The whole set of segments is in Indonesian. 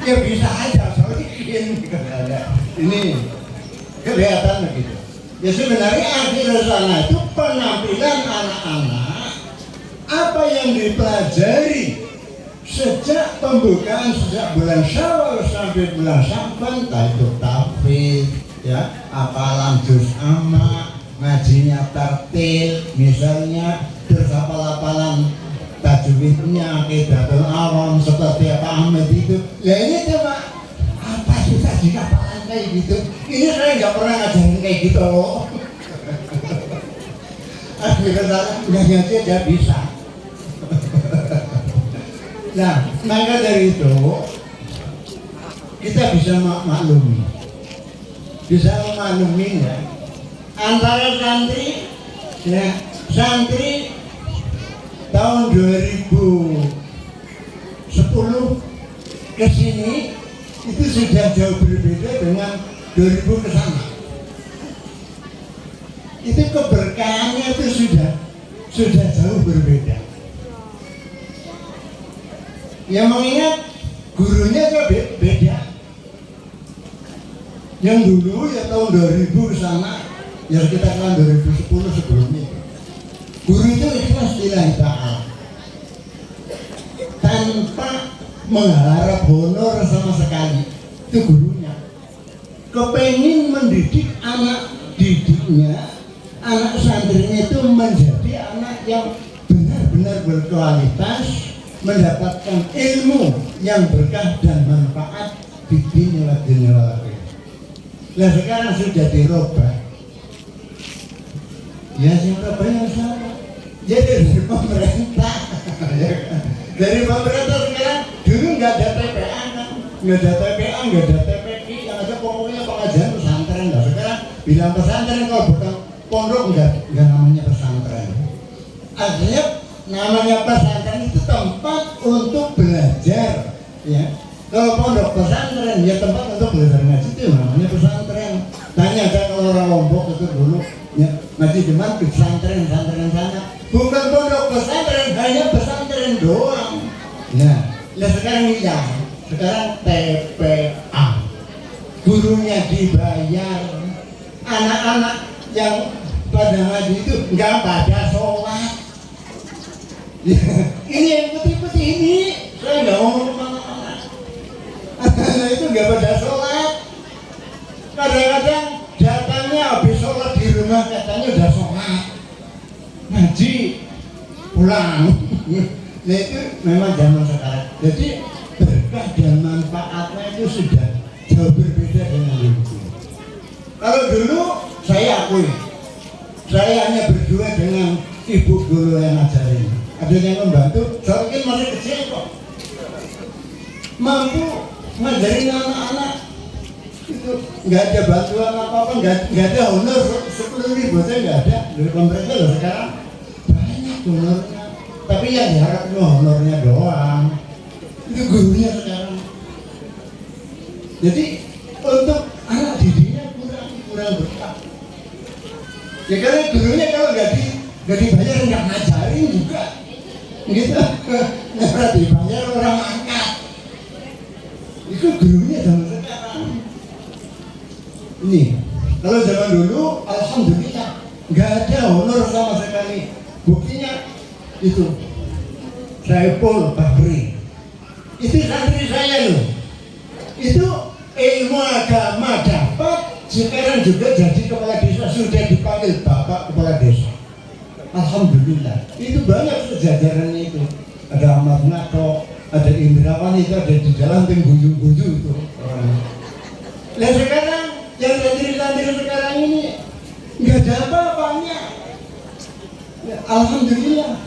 Ya bisa aja, soalnya ini kelihatan begitu. Ya sebenarnya akhir sana itu penampilan anak-anak apa yang dipelajari sejak pembukaan sejak bulan Syawal sampai bulan Syaban, itu tahfidz, ya, hafalan juz amma, ngajinya tartil, misalnya terus hafalan tajwidnya, Qidatul Awam seperti Pak Ahmed itu. Ya ini cuma apa susah hafalan kayak gitu. Ini saya nggak pernah ngajarin kayak gitu. Akhirnya saya udah ngaji aja bisa. Nah, maka dari itu kita bisa maklumi, bisa memaklumi ya antara santri, ya santri tahun 2010 ke sini itu sudah jauh berbeda dengan 2000 ke sana. Itu keberkahannya itu sudah jauh berbeda. Yang mengingat gurunya juga beda. Yang dulu ya tahun 2000 ke sana, ya kita kan 2010 sebelumnya. Guru itu ikhlas lillahi ta'ala, tanpa mengharap honor sama sekali. Itu gurunya kepengen mendidik anak didiknya, anak santrinya itu menjadi anak yang benar-benar berkualitas, mendapatkan ilmu yang berkah dan manfaat di dunia dan dunia akhirat. Nah sekarang sudah dirubah. Ya siapa yang salah? Jadi dari pemerintah. Dari pemerintah sekarang dulu nggak ada TPA kan, nggak ada TPA, nggak ada TPI, yang ada pokoknya pengajian pesantren. Nah sekarang bilang pesantren, kalau bukan pondok nggak namanya pesantren. Artinya namanya pesantren itu tempat untuk belajar, ya. Kalau pondok pesantren ya tempat untuk belajar ngaji, itu namanya pesantren. Tanya aja kalau orang Lombok itu dulu ya, ngaji di mana? Di pesantren sana. Bukan pondok pesantren, hanya pesantren doang. Nah sekarang iya, sekarang TPA, gurunya dibayar, anak-anak yang pada ngaji itu nggak pada sholat. Ini yang putih-putih ini, saya nggak ngomong kemana-mana. Nah itu nggak pada sholat. Kadang-kadang datangnya habis sholat di rumah, katanya udah sholat, ngaji, pulang. Nah itu memang zaman sekarang. Jadi berkah dan manfaatnya itu sudah jauh berbeda dengan dulu. Kalau dulu saya akui, saya hanya berdua dengan ibu guru yang ngajarin. Ada yang membantu, soalnya masih kecil kok, mampu ngajarin anak-anak itu, nggak ada bantuan apa-apa, nggak ada honor 10.000 saya nggak ada dari pemerintah. Loh sekarang banyak honornya, tapi yang diharap itu honornya doang, itu gurunya sekarang. Jadi untuk anak didiknya kurang berkah. Ya karena gurunya kalau nggak dibayar nggak ngajarin juga. Gitu, nggak dibayar orang angkat. Itu gurunya zaman sekarang. Ini, kalau zaman dulu, alhamdulillah, nggak ada honor sama sekali. Buktinya itu, Saiful Bahri, itu santri saya loh. Itu ilmu agama dapat, sekarang juga jadi kepala desa, sudah dipanggil Bapak Kepala Desa. Alhamdulillah, itu banyak sejajarannya itu. Ada Ahmad Nato, ada Indrawan, itu ada di dalam guyu-guyu itu. Nah sekarang yang santri-santri sekarang ini nggak ada apa-apanya. Ya, alhamdulillah,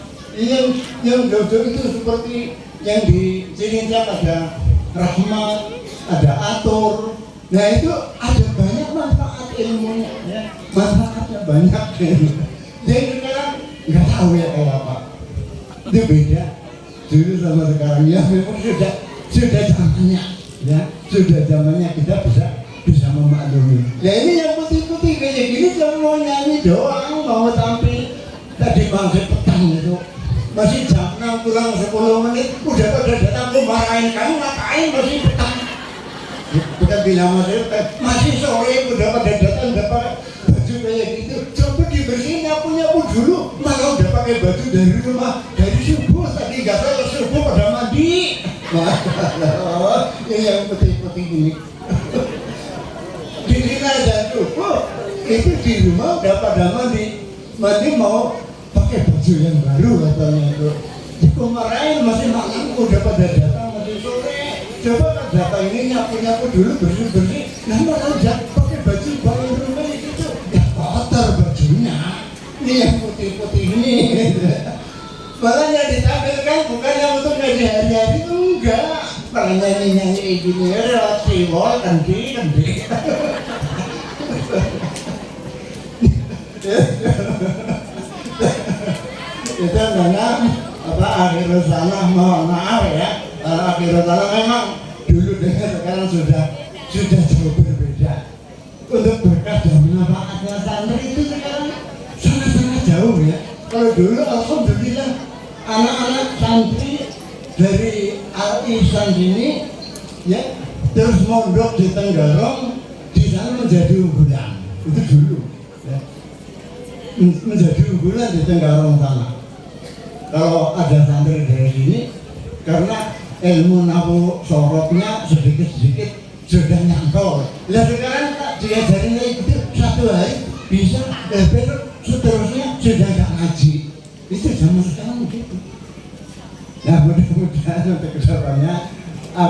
yang jodoh itu seperti yang di Cilacap ada Rahmat, ada Atur. Nah itu ada banyak manfaat ilmunya, ya. Manfaatnya banyak. Jadi sekarang nggak tahu ya kayak apa. Itu beda dulu sama sekarang, ya memang sudah zamannya, ya sudah zamannya kita bisa memaklumi. Ya ini yang putih-putih kayak gini cuma mau nyanyi doang, mau tampil. Tadi bangsa petang itu masih jam 6 kurang 10 menit udah pada datang, marahin kamu ngapain masih petang. Bukan bilang masih sore udah pada datang udah pakai baju kayak gitu. Coba dibersihin nyapu dulu. Malah udah pakai baju dari rumah dari subuh tadi nggak salah subuh pada mandi. Wah, ini yang putih-putih ini. Di sini ada subuh itu di rumah udah pada mandi mau pakai baju yang baru katanya itu. Kemarin masih malam udah pada datang masih sore. Coba kan datang ini nyapu dulu bersih. Nah malah udah pakai baju baru rumah itu tuh ya kotor bajunya. Ini yang putih-putih ini. Malah yang ditampilkan bukan yang untuk ngaji hari-hari itu enggak. Malah nyanyi gini lewat siwol kendi. Itu karena akhir sana mohon maaf ya, akhir sana memang dulu dengan sekarang sudah jauh berbeda. Untuk berkah dan manfaatnya santri itu sekarang sangat jauh ya. Kalau dulu alhamdulillah anak-anak santri dari Al-Ihsan ini ya terus mondok di Tenggarong, di sana menjadi unggulan itu dulu ya. Menjadi unggulan di Tenggarong sana. Kalau ada santri dari sini karena ilmu nahu sorotnya sedikit-sedikit sudah nyantol. Lah sekarang diajarin itu satu hari bisa besok seterusnya sudah nggak ngaji. Itu zaman sekarang gitu. Nah mudah-mudahan untuk kedepannya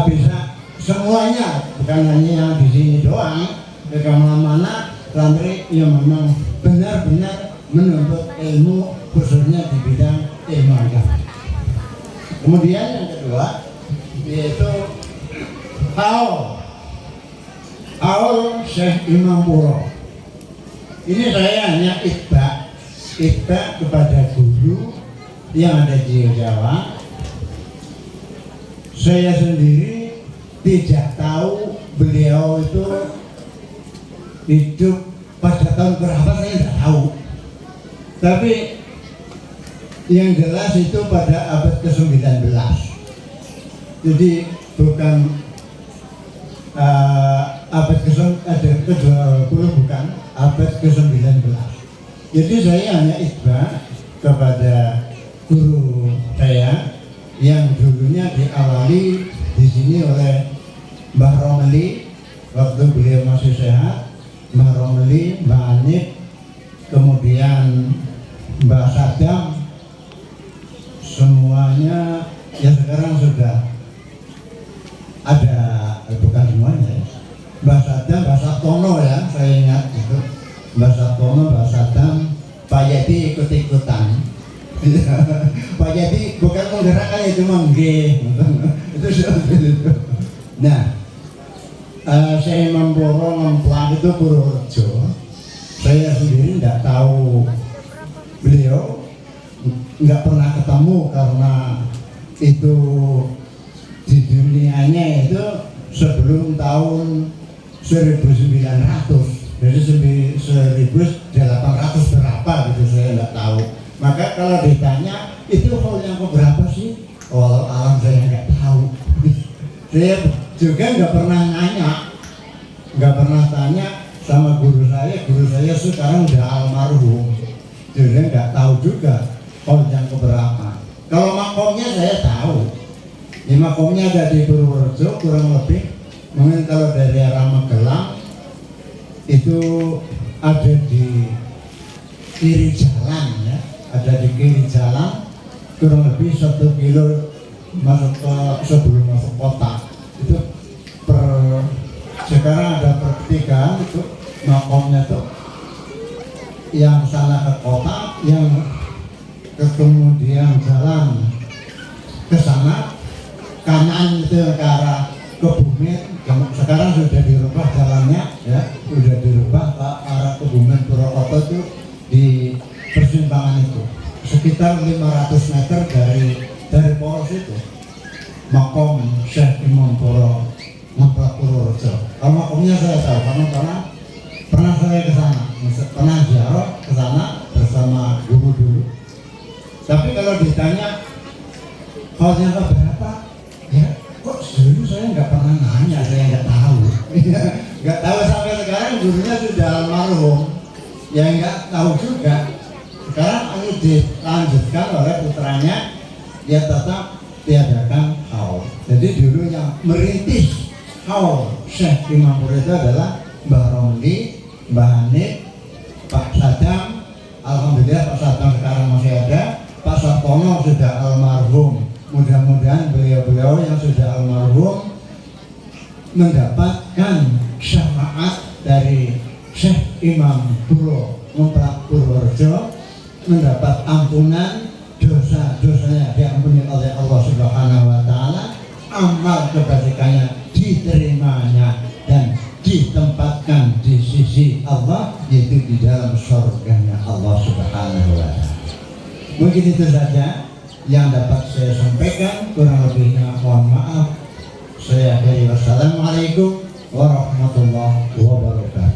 bisa semuanya bukan hanya yang di sini doang. Ke kemana-mana santri yang memang benar-benar menuntut ilmu khususnya di bidang ilmu agama. Kemudian yang kedua yaitu Haul Syekh Imam Puro. Ini saya hanya itba kepada guru yang ada di Jawa. Saya sendiri tidak tahu beliau itu hidup pada tahun berapa, saya tidak tahu. Tapi yang jelas itu pada abad ke-19. Jadi bukan abad ke-20 bukan, abad ke-19. Jadi saya hanya itba kepada guru saya yang dulunya diawali di sini oleh Mbah Romli waktu beliau masih sehat, Mbah Romli, Mbah Anip, kemudian Mbah Sadam, semuanya ya sekarang sudah ada, bukan semuanya ya. Mbah Sadam, Mbah Sabtono ya, saya ingat itu. Mbah Sabtono, Mbah Sadam, Pak Yadi ikut-ikutan. Pak Yadi bukan menggerakkan itu mengge. Itu seperti itu. Nah, saya Imam Puro ngemplang itu Purworejo. Saya sendiri tidak tahu beliau, nggak pernah ketemu karena itu di dunianya itu sebelum tahun 1900, jadi 1800 berapa gitu saya nggak tahu. Maka kalau ditanya itu hal yang keberapa sih? Walau alam saya nggak tahu. Saya juga nggak pernah nanya, nggak pernah tanya sama guru saya sekarang udah almarhum, jadi nggak tahu juga hal yang keberapa. Kalau makomnya saya tahu, ya makomnya ada di Purworejo kurang lebih. Mungkin kalau dari arah Magelang itu ada di kiri jalan ya, ada di kiri jalan kurang lebih 1 kilo masuk ke sebelum masuk kota. Itu sekarang ada pertigaan itu makomnya tuh yang sana ke kota, yang kemudian jalan ke sana kanan itu ke arah Kebumen. Sekarang sudah dirubah jalannya ya, sudah dirubah ke arah Kebumen Purwokerto itu di persimpangan itu sekitar 500 meter dari poros itu makom Syekh Imam Puro Ngeplak Purworejo. Kalau makomnya saya tahu karena pernah saya ke sana, pernah ziarah ke sana bersama guru dulu. Tapi kalau ditanya hal yang keberapa, ya kok dulu saya nggak pernah nanya, saya nggak tahu. Nggak tahu sampai sekarang gurunya sudah almarhum, ya nggak tahu juga. Sekarang ini dilanjutkan oleh putranya, dia tetap tiadakan haul. Jadi dulu yang merintis haul Syekh Imam Pura itu adalah Mbah Romli, Mbah Hanif, Pak Sadam. Alhamdulillah Pak Sadam sekarang masih ada. Pak Sartono sudah almarhum. Mudah-mudahan beliau-beliau yang sudah almarhum mendapatkan syafaat dari Syekh Imam Puro Mumprak Purworejo, mendapat ampunan dosa-dosanya diampuni oleh Allah Subhanahu wa taala, amal kebajikannya diterimanya dan ditempatkan di sisi Allah, yaitu di dalam surganya Allah Subhanahu wa taala. Mungkin itu saja yang dapat saya sampaikan, kurang lebihnya mohon maaf. Saya akhiri, wassalamualaikum warahmatullahi wabarakatuh.